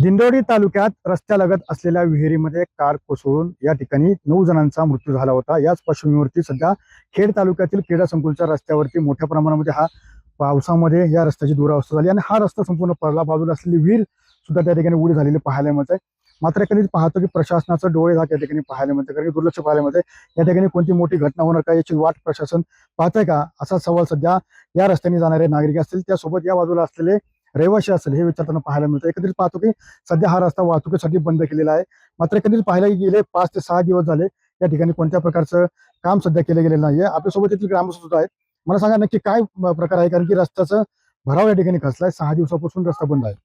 दिंडोरी तालुक्यात रस्त्यालगत असलेल्या विहिरीमध्ये कार कोसळून या ठिकाणी 9 जणांचा मृत्यू झाला होता। याच पार्श्वभूमीवरती सध्या खेड तालुक्यातील क्रीडा संकुलच्या रस्त्यावरती मोठ्या प्रमाणामध्ये पावसामध्ये या रस्त्याची दुरावस्था झाली आणि हा रस्ता संपूर्ण पडला। बाजूला असलेली विहीर सुद्धा त्या ठिकाणी उडी झालेली पाहायला मिळते। मात्र एकंदरीत पाहतो की प्रशासनाचं डोळे झाक या ठिकाणी पाहायला मिळते, कारण की दुर्लक्ष पाहायला मिळते। या ठिकाणी कोणती मोठी घटना होणार का याची वाट प्रशासन पाहतंय का, असा सवाल सध्या या रस्त्याने जाणारे नागरिक असतील, त्यासोबत या बाजूला असलेले रहिवासी असेल हे विचारताना पाहायला मिळतं। एकंदरीत पाहतो की सध्या हा रस्ता वाहतुकीसाठी बंद केलेला आहे। मात्र एकंदरीत पाहायला गेले 5 ते 6 दिवस झाले या ठिकाणी कोणत्या प्रकारचं काम सध्या केलं गेलेलं नाहीये। आपल्यासोबत येथील ग्रामस्थ सुद्धा आहेत। मला सांगा नक्की काय प्रकार आहे, कारण की रस्त्याचं भराव या ठिकाणी खचलाय। 6 दिवसापासून रस्ता बंद आहे।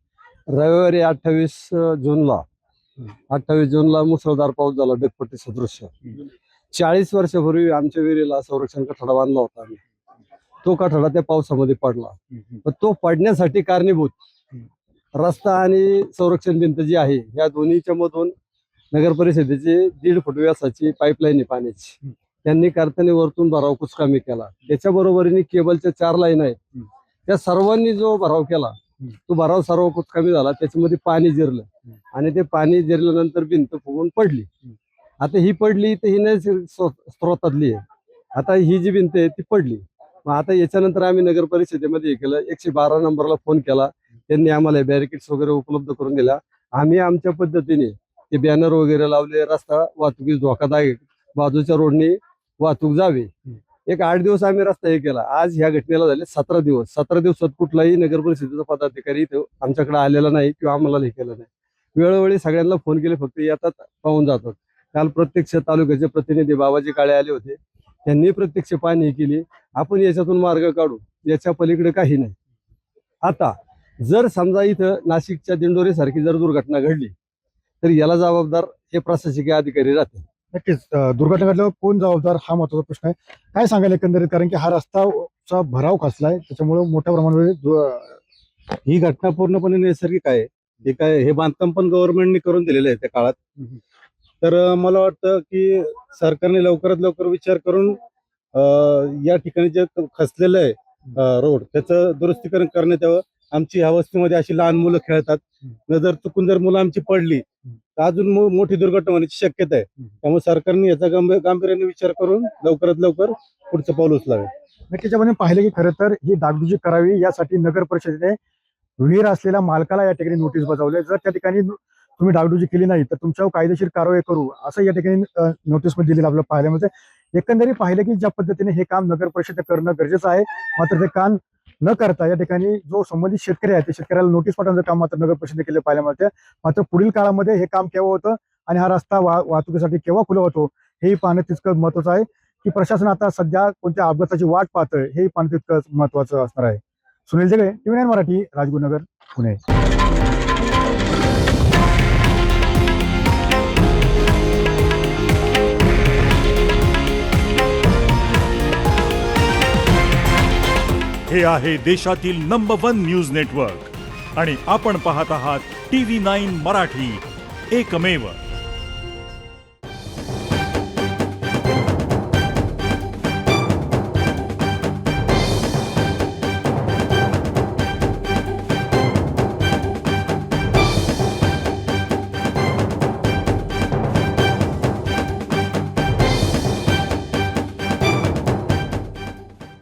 रविवारी 28 जूनला मुसळधार पाऊस झाला, ढगफुटी सदृश्य। 40 वर्षापूर्वी आमच्या विहिरीला संरक्षण कठडा बांधला होता आम्ही। तो कठडा त्या पावसामध्ये पडला, पण तो पडण्यासाठी कारणीभूत रस्ता आणि संरक्षण भिंत जी आहे या दोन्हीच्या मधून नगर परिषदेची 1.5 फूट व्यासाची पाईपलाईन आहे पाण्याची। त्यांनी कारखाने वरतून भराव कुचकामी केला। त्याच्या बरोबरीने केबलच्या 4 लाईन आहेत, त्या सर्वांनी जो भराव केला तो भराव सर्व कुचकामी झाला। त्याच्यामध्ये पाणी जिरलं आणि ते पाणी जिरल्यानंतर भिंत फुगून पडली। आता ही पडली तर ही नैसर्गिक स्रोतातली आहे। आता ही जी भिंत आहे ती पडली। मग आता याच्यानंतर आम्ही नगर परिषदेमध्ये हे केलं, 112 नंबरला फोन केला। त्यांनी आम्हाला बॅरिकेड्स वगैरे उपलब्ध करून दिला। आम्ही आमच्या पद्धतीने ते बॅनर वगैरे लावले, रस्ता वाहतुकीस धोकादायक, बाजूच्या रोडने वाहतूक जावी। एक 8 दिवस आम्ही रस्ता हे केला। आज ह्या घटनेला झाले 17 दिवस। 17 दिवसात कुठलाही नगर परिषदेचा पदाधिकारी इथं आमच्याकडे आलेला नाही किंवा आम्हाला हे केलं नाही। वेळोवेळी सगळ्यांना फोन केले, फक्त येतात पाहून जातात। काल प्रत्यक्ष तालुक्याचे प्रतिनिधी बाबाजी काळे आले होते, त्यांनी प्रत्यक्ष पाहणी केली। आपण याच्यातून मार्ग काढू, याच्या पलीकडे काही नाही। आता जर समजा इथं नाशिकच्या दिंडोरी सारखी जर दुर्घटना घडली तर याला जबाबदार हे प्रशासकीय अधिकारी राहतील। नक्कीच दुर्घटना घडल्यावर कोण जबाबदार हा महत्वाचा प्रश्न आहे। काय सांगायला एकंदरीत, कारण की हा रस्ताचा भराव खचलाय, त्याच्यामुळे मोठ्या प्रमाणामध्ये ही घटना पूर्णपणे नैसर्गिक आहे। हे बांधकाम पण गव्हर्नमेंटने करून दिलेलं आहे त्या काळात। तर मला वाटतं की सरकारने लवकरात लवकर विचार करून या ठिकाणी जे खचलेलं आहे रोड त्याचं दुरुस्तीकरण करण्यात यावं। आमची ह्या वस्तीमध्ये अशी लहान मुलं खेळतात, जर चुकून जर मुलं आमची पडली तर अजून मोठी दुर्घटना होण्याची शक्यता आहे। त्यामुळे सरकारने याचा गांभीर्याने विचार करून लवकरात लवकर पुढचं पाऊल उचलावे। नक्कीच आपण पाहिलं की खरं तर ही डागडुजी करावी यासाठी नगर परिषदेने विहीर असलेल्या मालकाला या ठिकाणी नोटीस बजावले। जर त्या ठिकाणी तुम्ही डागडुजी केली नाही तर तुमच्यावर कायदेशीर कारवाई करू, असं या ठिकाणी नोटीस मध्ये दिलेलं आपल्याला पाहायला मिळतं। एकंदरीत पाहिलं की ज्या पद्धतीने हे काम नगर परिषद करणं गरजेचं आहे, मात्र ते काम न करता या ठिकाणी जो संबंधित शेतकरी आहे त्या शेतकऱ्याला नोटीस पाठवण्याचं काम मात्र नगर परिषदेने केले पाहायला मिळते। मात्र पुढील काळामध्ये हे काम केव्हा होतं आणि हा रस्ता वाहतुकीसाठी केव्हा खुला होतो हे पाहणं तितकं महत्वाचं आहे, की प्रशासन आता सध्या कोणत्या अपघाताची वाट पाहतंय हे पाहणं तितकंच महत्वाचं असणार आहे। सुनील जगळे, TV9 मराठी, राजगुरुनगर, पुणे। हे आहे देशातील नंबर 1 न्यूज नेटवर्क आणि आपण पाहत आहात TV9 मराठी, एकमेव।